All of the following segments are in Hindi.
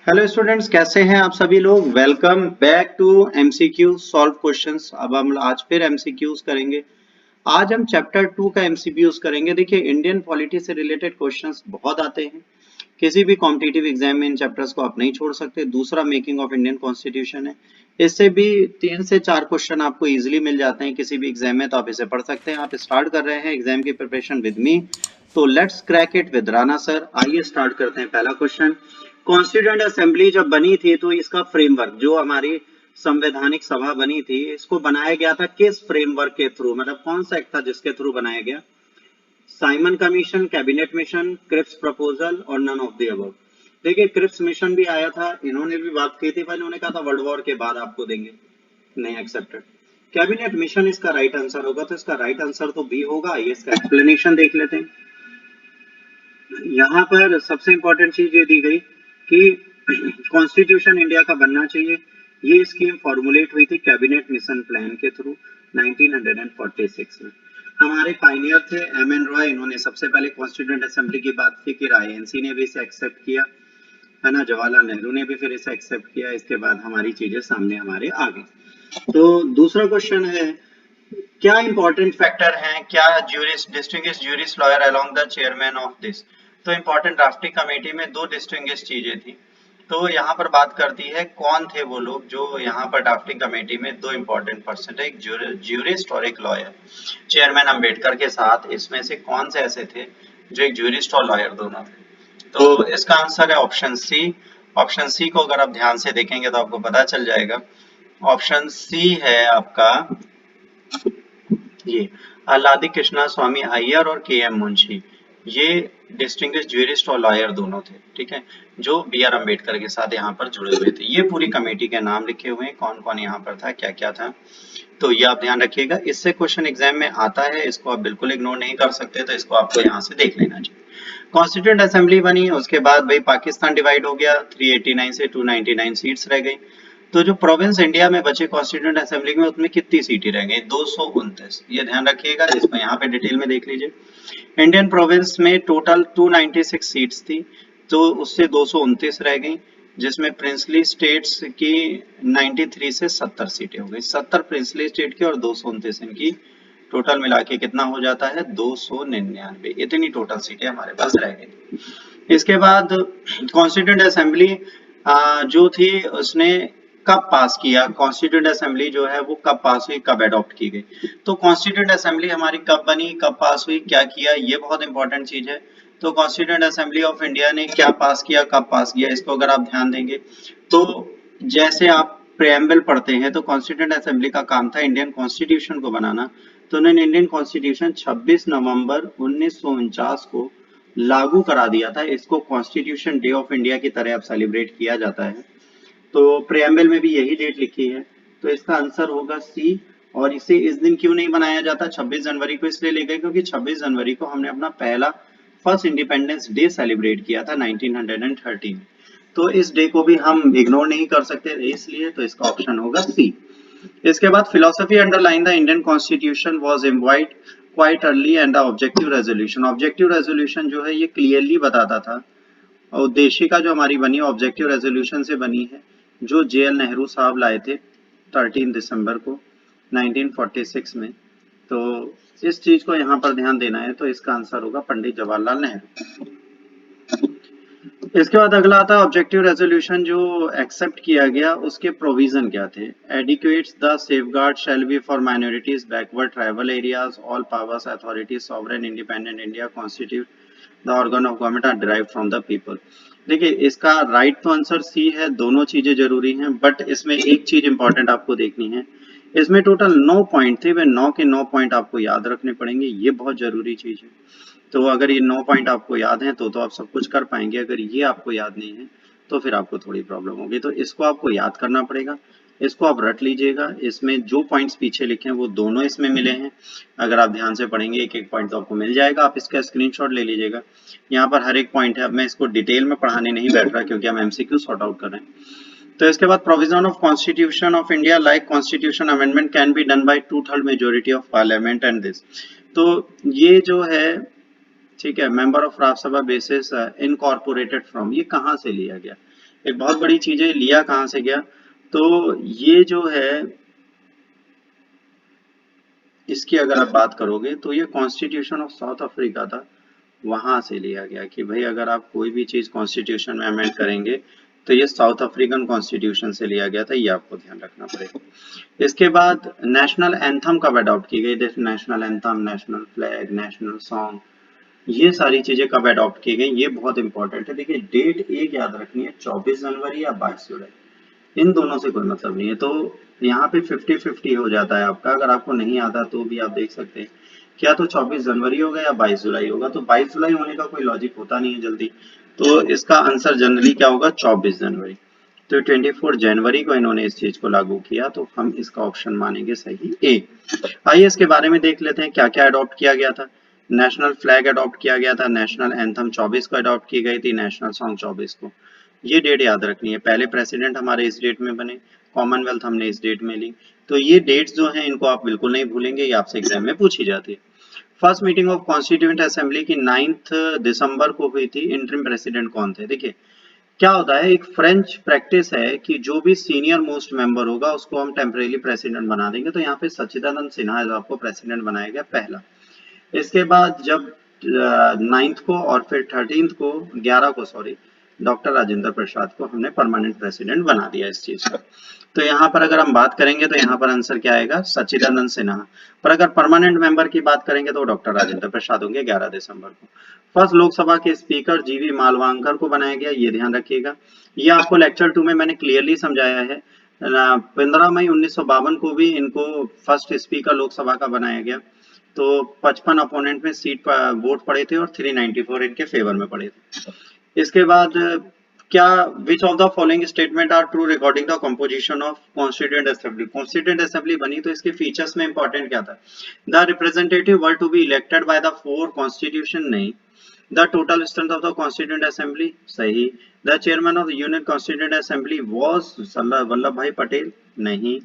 हेलो स्टूडेंट्स, कैसे हैं आप सभी लोग। Welcome back to MCQ solve questions. अब हम आज फिर एमसीक्यूज करेंगे। आज हम चैप्टर 2 का एमसीक्यूज करेंगे। देखिए, इंडियन पॉलिटी से रिलेटेड क्वेश्चंस बहुत आते हैं। किसी भी कॉम्पिटिटिव एग्जाम में इन चैप्टर्स को आप नहीं छोड़ सकते। दूसरा मेकिंग ऑफ इंडियन कॉन्स्टिट्यूशन है, इससे भी 3 से 4 क्वेश्चन आपको इजीली मिल जाते हैं किसी भी एग्जाम में, तो आप इसे पढ़ सकते हैं। आप स्टार्ट कर रहे हैं एग्जाम की प्रिपरेशन विद मी, तो let's crack it with Rana sir. आइए स्टार्ट करते हैं। पहला क्वेश्चन, कॉन्स्टिट्यूएंट असेंबली जब बनी थी तो इसका फ्रेमवर्क, जो हमारी संवैधानिक सभा बनी थी, इसको बनाया गया था किस फ्रेमवर्क के थ्रू, मतलब कौन सा एक्ट था जिसके थ्रू बनाया गया। Simon commission, cabinet mission, Cripps proposal और नन ऑफ द अबव। देखिए, क्रिप्स मिशन भी आया था, इन्होंने भी बात की थी, पर इन्होंने कहा था वर्ल्ड वॉर के बाद आपको देंगे, नहीं एक्सेप्टेड। कैबिनेट मिशन इसका राइट आंसर होगा, तो इसका राइट आंसर तो बी होगा। ये इसका एक्सप्लेनेशन देख लेते हैं। यहाँ पर सबसे इंपॉर्टेंट चीज ये दी गई कि कॉन्स्टिट्यूशन इंडिया का बनना चाहिए। ये स्कीम फॉर्मुलेट हुई थी कैबिनेट मिशन प्लान के थ्रू 1946 में। हमारे पाइनियर थे एम.एन. रॉय, इन्होंने सबसे पहले कॉन्स्टिट्यूएंट असेंबली की बात की, फिर आईएनसी ने भी इसे एक्सेप्ट किया, है ना। जवाहरलाल नेहरू ने भी फिर इसे एक्सेप्ट किया। इसके बाद हमारी चीजें सामने हमारे आ गई। तो दूसरा क्वेश्चन है, क्या इंपॉर्टेंट फैक्टर हैं, क्या juris distinguished juris lawyer along the chairman of this. तो इंपॉर्टेंट ड्राफ्टिंग कमेटी में दो डिस्टिंग्विश्ड चीजें थी। तो यहाँ पर बात करती है कौन थे वो लोग जो यहाँ पर ड्राफ्टिंग कमेटी में दो इंपॉर्टेंट पर्सन है, एक ज्यूरिस्ट और एक लॉयर। चेयरमैन अंबेडकर के साथ इसमें से कौन से ऐसे थे जो एक ज्यूरिस्ट और लॉयर दोनों थे। तो इसका आंसर है ऑप्शन सी। ऑप्शन सी को अगर आप ध्यान से देखेंगे तो आपको पता चल जाएगा। ऑप्शन सी है आपका ये आलादी कृष्णा स्वामी अय्यर और के एम मुंशी। ये डिस्टिंग्विश्ड ज्यूरिस्ट और लॉयर दोनों थे, ठीक है, जो बी आर अम्बेडकर के साथ यहाँ पर जुड़े हुए थे। ये पूरी कमेटी के नाम लिखे हुए हैं, कौन कौन यहाँ पर था, क्या क्या था। तो ये आप ध्यान रखिएगा, इससे क्वेश्चन एग्जाम में आता है, इसको आप बिल्कुल इग्नोर नहीं कर सकते, तो इसको आपको यहाँ से देख लेना चाहिए। कॉन्स्टिट्यूएंट असेंबली बनी, उसके बाद भाई पाकिस्तान डिवाइड हो गया, 389 से 299 सीट्स रह गई। तो जो प्रोविंस इंडिया में बचे कॉन्स्टिट्यूएंट असेंबली में, उसमें कितनी सीटें रह गई, 229। ये ध्यान रखिएगा, इसको यहाँ पे डिटेल में देख लीजिए। इंडियन प्रोविंस में टोटल 296 सीट्स थी, तो उससे 229 रह गई, जिसमें प्रिंसली स्टेट्स की 93 से 70 सीटें हो गई। 70 प्रिंसली स्टेट की और 229 इनकी, टोटल मिला के कितना हो जाता है, 299। इतनी टोटल सीटें हमारे पास रह गई। इसके बाद कॉन्स्टिट्यूएंट असेंबली जो थी, उसने कब पास किया, कॉन्स्टिट्यूएंट असेंबली जो है वो कब पास हुई, कब अडॉप्ट की गई। तो कॉन्स्टिट्यूएंट असेंबली हमारी कब बनी, कब पास हुई, क्या किया, ये बहुत इंपॉर्टेंट चीज है। तो कॉन्स्टिट्यूएंट असेंबली ऑफ इंडिया ने क्या पास किया, कब पास किया, इसको अगर आप ध्यान देंगे तो जैसे आप प्रेम्बल पढ़ते हैं, तो कॉन्स्टिट्यूएंट असेंबली का काम था इंडियन कॉन्स्टिट्यूशन को बनाना। तो उन्होंने इंडियन कॉन्स्टिट्यूशन 26 नवंबर 1949 को लागू करा दिया था। इसको कॉन्स्टिट्यूशन डे ऑफ इंडिया की तरह अब सेलिब्रेट किया जाता है। तो प्रेम्बल में भी यही डेट लिखी है, तो इसका आंसर होगा सी। और इसे इस दिन क्यों नहीं बनाया जाता 26 जनवरी को, इसलिए ले गए क्योंकि 26 जनवरी को हमने अपना पहला फर्स्ट इंडिपेंडेंस डे सेलिब्रेट किया था 1913। तो इस डे को भी हम इग्नोर नहीं कर सकते, इसलिए तो इसका ऑप्शन होगा सी। इसके बाद philosophy underline the Indian constitution was imbibed quite early and the objective resolution. Objective resolution जो है ये क्लियरली बताता था, और उद्देशिका जो हमारी बनी ऑब्जेक्टिव रेजोल्यूशन से बनी है, जो जे.एल. नेहरू साहब लाए थे 13 दिसंबर को 1946 में। तो इस चीज को यहाँ पर ध्यान देना है, तो इसका आंसर होगा पंडित जवाहरलाल नेहरू। इसके बाद अगला आता है ऑब्जेक्टिव रेजोल्यूशन जो एक्सेप्ट किया गया, उसके प्रोविजन क्या थे। Adequates the safeguard shall be for minorities, backward tribal areas, all powers authorities, sovereign independent India constitute the organ of government are derived from the people. देखिए, इसका राइट तो आंसर सी है, दोनों चीजें जरूरी हैं, बट इसमें एक चीज इंपॉर्टेंट आपको देखनी है। इसमें टोटल 9 पॉइंट थे, वे 9 के 9 पॉइंट आपको याद रखने पड़ेंगे, ये बहुत जरूरी चीज है। तो अगर ये 9 पॉइंट आपको याद हैं तो आप सब कुछ कर पाएंगे। अगर ये आपको याद नहीं है तो फिर आपको थोड़ी प्रॉब्लम होगी। तो इसको आपको याद करना पड़ेगा, इसको आप रट लीजिएगा। इसमें जो पॉइंट्स पीछे लिखे हैं वो दोनों इसमें मिले हैं। अगर आप ध्यान से पढ़ेंगे एक एक पॉइंट तो आपको मिल जाएगा, आप इसका स्क्रीनशॉट ले लीजिएगा। यहाँ पर हर एक पॉइंट है। अब मैं इसको डिटेल में पढ़ाने नहीं बैठ रहा क्योंकि हम एमसीक्यू सॉर्ट आउट कर रहे हैं। तो इसके बाद provision of constitution of India like constitution amendment can be done by 2/3 majority of parliament and this. तो ये जो है, ठीक है, member of Rajya Sabha basis incorporated from, ये कहाँ से लिया गया। एक बहुत बड़ी चीज है, लिया कहाँ से गया, तो ये जो है इसकी अगर आप बात करोगे तो ये कॉन्स्टिट्यूशन ऑफ साउथ अफ्रीका था, वहां से लिया गया कि भाई अगर आप कोई भी चीज कॉन्स्टिट्यूशन में अमेंड करेंगे तो ये साउथ अफ्रीकन कॉन्स्टिट्यूशन से लिया गया था, ये आपको ध्यान रखना पड़ेगा। इसके बाद नेशनल एंथम कब अडॉप्ट की गई, जैसे national anthem, national flag, national song, ये सारी चीजें कब अडॉप्ट की गई, ये बहुत इंपॉर्टेंट है। देखिए डेट एक याद रखनी है, 24 जनवरी या 22 जुलाई, इन दोनों से कोई मतलब नहीं है। तो यहाँ पे 50-50 हो जाता है आपका, अगर आपको नहीं आता तो भी आप देख सकते हैं क्या, तो 24 जनवरी होगा या 22 जुलाई होगा। तो 22 जुलाई होने का कोई लॉजिक होता नहीं है जल्दी, तो इसका आंसर जनरली क्या होगा, 24 जनवरी। तो 24 जनवरी को इन्होंने इस चीज को लागू किया, तो हम इसका ऑप्शन मानेंगे सही ए। आइए इसके बारे में देख लेते हैं क्या क्या अडॉप्ट किया गया था। नेशनल फ्लैग अडॉप्ट किया गया था, नेशनल एंथम 24 को अडॉप्ट की गई थी, नेशनल सॉन्ग 24 को। ये डेट याद रखनी है, पहले प्रेसिडेंट हमारे इस डेट में बने, कॉमनवेल्थ हमने इस डेट में ली, तो ये डेट्स जो हैं इनको आप बिल्कुल नहीं भूलेंगे, ये आपसे एग्जाम में पूछी जाती है। First meeting of constituent assembly की 9 दिसंबर को हुई थी, इंटरिम प्रेसिडेंट कौन थे। देखिए क्या होता है, एक फ्रेंच प्रैक्टिस है कि जो भी सीनियर मोस्ट मेंबर होगा उसको हम टेम्परेरी प्रेसिडेंट बना देंगे, तो यहाँ पे सच्चिदानंद सिन्हा जो आपको प्रेसिडेंट बनाया गया पहला। इसके बाद जब 9th को और फिर 13th को 11 को सॉरी डॉक्टर राजेंद्र प्रसाद को हमने परमानेंट प्रेसिडेंट बना दिया इस चीज का। तो यहाँ पर अगर हम बात करेंगे तो यहाँ पर आंसर क्या आएगा, सच्चिदानंद सिन्हा। पर अगर परमानेंट मेंबर की बात करेंगे तो डॉक्टर राजेंद्र प्रसाद होंगे 11 दिसंबर को। फर्स्ट लोकसभा के स्पीकर जीवी मालवांकर को बनाया गया, ये ध्यान रखिएगा। ये आपको लेक्चर 2 में मैंने क्लियरली समझाया है। 15 मई 1952 को भी इनको फर्स्ट स्पीकर लोकसभा का बनाया गया। तो 55 अपोनेंट में सीट वोट पड़े थे और 394 इनके फेवर में पड़े थे। इसके बाद क्या, which of the following statement are true regarding the composition of constituent assembly. Constituent assembly बनी तो इसके फीचर्स में इंपॉर्टेंट क्या था, the representative were to be elected by the 4 constitution, नहीं। The total strength of the constituent assembly, सही। The chairman of the union constituent assembly was Sardar Vallabh Bhai Patel, नहीं।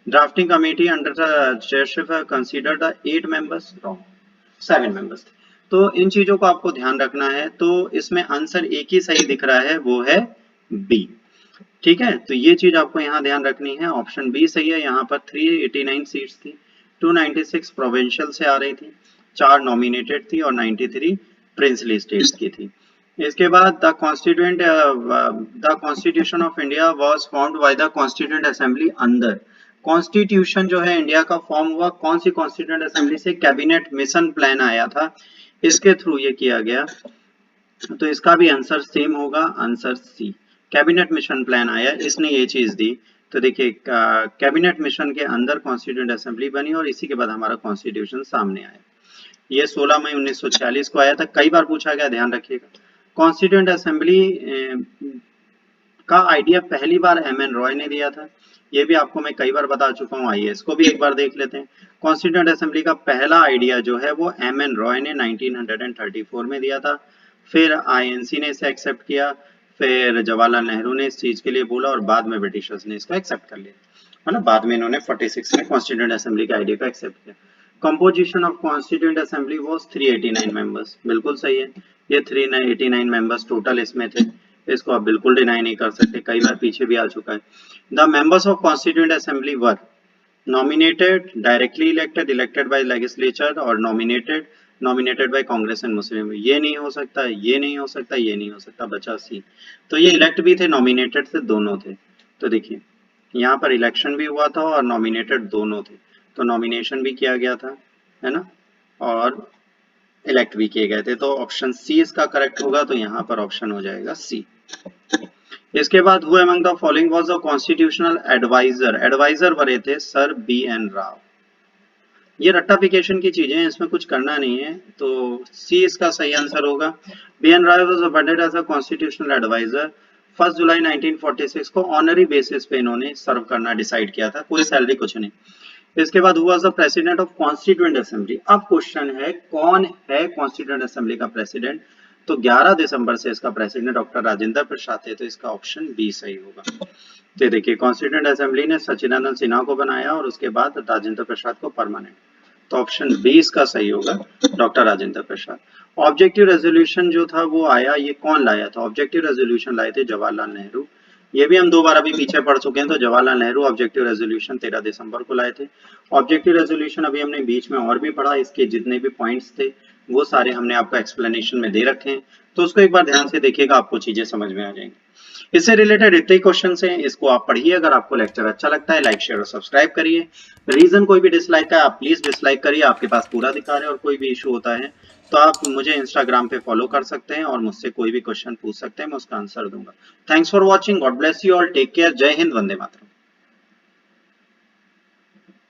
Drafting committee under the chairship considered the 8 members, wrong, 7 members थे। तो इन चीजों को आपको ध्यान रखना है। तो इसमें आंसर एक ही सही दिख रहा है, वो है बी। ठीक है, तो ये चीज आपको यहाँ ध्यान रखनी है, ऑप्शन बी सही है। यहाँ पर 389 सीट्स थी, 296 प्रोविंशियल से आ रही थी, 4 नॉमिनेटेड थी और 93 प्रिंसली स्टेट्स की थी। इसके बाद the constitution of India was formed by the constituent assembly अंदर। कॉन्स्टिट्यूशन जो है इंडिया का फॉर्म हुआ कौन सी कॉन्स्टिट्यूएंट असेंबली से, कैबिनेट मिशन प्लान आया था, इसके थ्रू ये किया गया। तो इसका भी आंसर सेम होगा, answer C. Cabinet mission plan आया, इसने ये चीज दी। तो देखिए कैबिनेट मिशन के अंदर कॉन्स्टिट्यूएंट असेंबली बनी और इसी के बाद हमारा कॉन्स्टिट्यूशन सामने आया। ये 16 मई 1946 को आया था, कई बार पूछा गया, ध्यान रखिएगा। कॉन्स्टिट्यूएंट असेंबली का आइडिया पहली बार एमएन रॉय ने दिया था, ये भी आपको मैं कई बार बता चुका हूँ। आइए इसको भी एक बार देख लेते हैं। कॉन्स्टिट्यूएंट असेंबली का पहला आइडिया जो है वो एमएन रॉय ने 1934 में दिया था, फिर आईएनसी ने इसे एक्सेप्ट किया, फिर जवाहरलाल नेहरू ने इस चीज के लिए बोला और बाद में ब्रिटिशर्स ने इसको एक्सेप्ट कर लिया। मतलब बाद में इन्होंने 46 में कॉन्स्टिट्यूएंट असेंबली के आइडिया को एक्सेप्ट किया। Composition of constituent assembly was 389 members, बिल्कुल सही है। ये 389 मेंबर्स टोटल इसमें थे, इसको आप बिल्कुल डिनाई नहीं कर सकते, कई बार पीछे भी आ चुका है। The members of constituent assembly were nominated, directly elected, elected by legislature और nominated by Congress and Muslim। ये नहीं हो सकता, ये नहीं हो सकता, ये नहीं हो सकता, बचा सी। तो ये इलेक्ट भी थे, नॉमिनेटेड थे, दोनों थे। तो देखिए यहाँ पर इलेक्शन भी हुआ था और नॉमिनेटेड दोनों थे, तो नॉमिनेशन भी किया गया था, है ना, और इलेक्ट भी किए गए थे। तो ऑप्शन सी इसका करेक्ट होगा, तो यहाँ पर ऑप्शन हो जाएगा सी। इसके बाद हुए among the following was the constitutional advisor, advisor बने थे सर बी एन राव। ये रट्टाफिकेशन की चीजें हैं, इसमें कुछ करना नहीं है, तो सी इसका सही आंसर होगा। B N Rao was appointed as a constitutional advisor. 1 जुलाई 1946 को ऑनरी बेसिस पे इन्होंने सर्व करना डिसाइड किया था, कोई सैलरी कुछ नहीं। इसके बाद हुआ the president of constituent assembly. अब क्वेश्चन है कौन है कॉन्स्टिट्यूएंट असेंबली का प्रेसिडेंट, तो 11 दिसंबर से इसका प्रेसिडेंट डॉक्टर राजेंद्र प्रसाद थे, तो इसका ऑप्शन बी सही होगा। तो देखिए कॉन्स्टिट्यूएंट असेंबली ने सच्चिदानंद सिन्हा को बनाया और उसके बाद राजेंद्र प्रसाद को परमानेंट। तो ऑप्शन बी इसका सही होगा, doctor Rajendra Prasad. Objective resolution जो था वो आया, ये कौन लाया था? ऑब्जेक्टिव रेजोल्यूशन लाए थे जवाहरलाल नेहरू। ये भी हम 2 बार अभी पीछे पढ़ चुके हैं। तो जवाहरलाल नेहरू ऑब्जेक्टिव रेजोल्यूशन 13 दिसंबर को लाए थे। ऑब्जेक्टिव रेजोल्यूशन अभी हमने बीच में और भी पढ़ा, इसके जितने भी पॉइंट्स थे वो सारे हमने आपको एक्सप्लेनेशन में दे रखे हैं, तो उसको एक बार ध्यान से देखिएगा, आपको चीजें समझ में आ जाएंगी। इससे रिलेटेड इतने क्वेश्चन हैं, इसको आप पढ़िए। अगर आपको लेक्चर अच्छा लगता है लाइक शेयर और सब्सक्राइब करिए। रीजन कोई भी डिसलाइक का आप प्लीज डिसलाइक करिए, आपके पास पूरा अधिकार है। और कोई भी इशू होता है तो आप मुझे इंस्टाग्राम पे फॉलो कर सकते हैं और मुझसे कोई भी क्वेश्चन पूछ सकते हैं, मैं उसका आंसर दूंगा। Thanks for watching, God bless you all, take care, जय हिंद, वंदे मातरम।